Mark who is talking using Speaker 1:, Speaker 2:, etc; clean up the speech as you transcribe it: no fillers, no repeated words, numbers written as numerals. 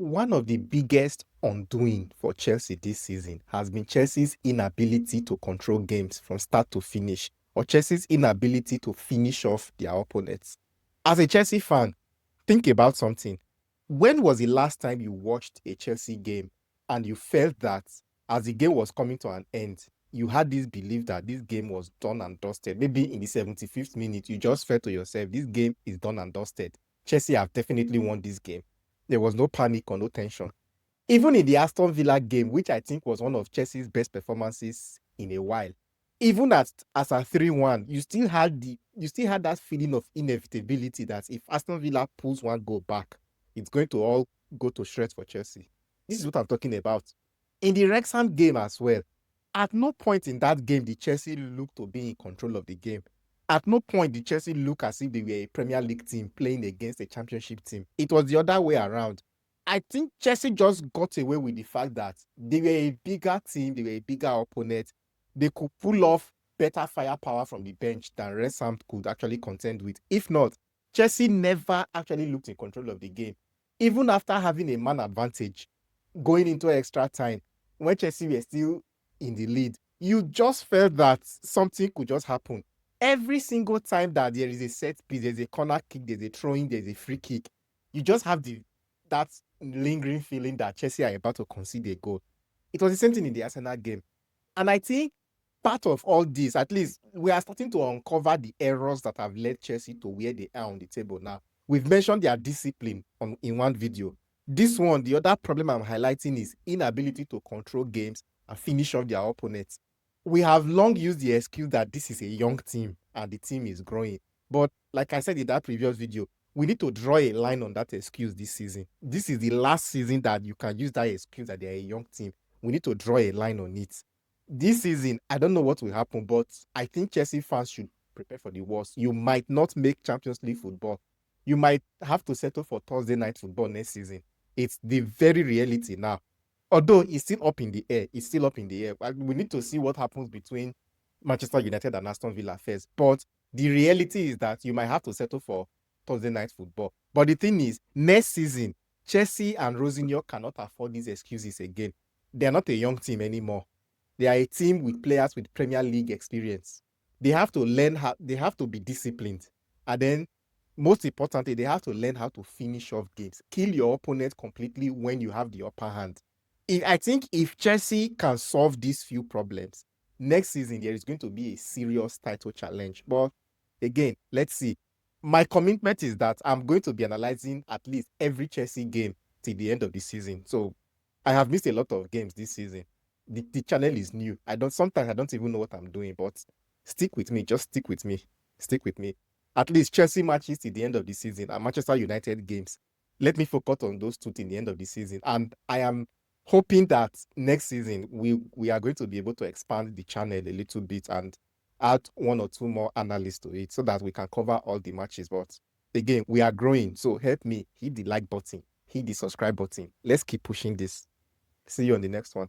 Speaker 1: One of the biggest undoing for Chelsea this season has been Chelsea's inability to control games from start to finish, or Chelsea's inability to finish off their opponents. As a Chelsea fan, think about something. When was the last time you watched a Chelsea game and you felt that as the game was coming to an end, you had this belief that this game was done and dusted? Maybe in the 75th minute, you just felt to yourself, this game is done and dusted. Chelsea have definitely won this game. There was no panic or no tension. Even in the Aston Villa game, which I think was one of Chelsea's best performances in a while, even as a 3-1, you still had that feeling of inevitability that if Aston Villa pulls one goal back, it's going to all go to shreds for Chelsea. This is what I'm talking about. In the Wrexham game as well, at no point in that game did Chelsea look to be in control of the game. At no point did Chelsea look as if they were a Premier League team playing against a Championship team. It was the other way around. I think Chelsea just got away with the fact that they were a bigger team, they were a bigger opponent. They could pull off better firepower from the bench than Wrexham could actually contend with. If not, Chelsea never actually looked in control of the game. Even after having a man advantage going into extra time, when Chelsea were still in the lead, you just felt that something could just happen. Every single time that there is a set piece, there's a corner kick, there's a throw-in, there's a free kick, you just have that lingering feeling that Chelsea are about to concede a goal. It was the same thing in the Arsenal game. And I think part of all this, at least we are starting to uncover the errors that have led Chelsea to where they are on the table now. We've mentioned their discipline in one video. This one, the other problem I'm highlighting is inability to control games and finish off their opponents. We have long used the excuse that this is a young team and the team is growing. But like I said in that previous video, we need to draw a line on that excuse this season. This is the last season that you can use that excuse that they're a young team. We need to draw a line on it. This season, I don't know what will happen, but I think Chelsea fans should prepare for the worst. You might not make Champions League football. You might have to settle for Thursday night football next season. It's the very reality now. Although it's still up in the air. It's still up in the air. We need to see what happens between Manchester United and Aston Villa first. But the reality is that you might have to settle for Thursday night football. But the thing is, next season, Chelsea and Rosinho cannot afford these excuses again. They are not a young team anymore. They are a team with players with Premier League experience. They have to learn how, they have to be disciplined. And then, most importantly, they have to learn how to finish off games. Kill your opponent completely when you have the upper hand. I think if Chelsea can solve these few problems, next season there is going to be a serious title challenge. But again, let's see. My commitment is that I'm going to be analyzing at least every Chelsea game till the end of the season. So I have missed a lot of games this season. The channel is new. Sometimes I don't even know what I'm doing, but stick with me. Just stick with me. Stick with me. At least Chelsea matches till the end of the season and Manchester United games. Let me focus on those two till the end of the season. And I am hoping that next season we are going to be able to expand the channel a little bit and add one or two more analysts to it so that we can cover all the matches. But again, we are growing. So help me hit the like button, hit the subscribe button. Let's keep pushing this. See you on the next one.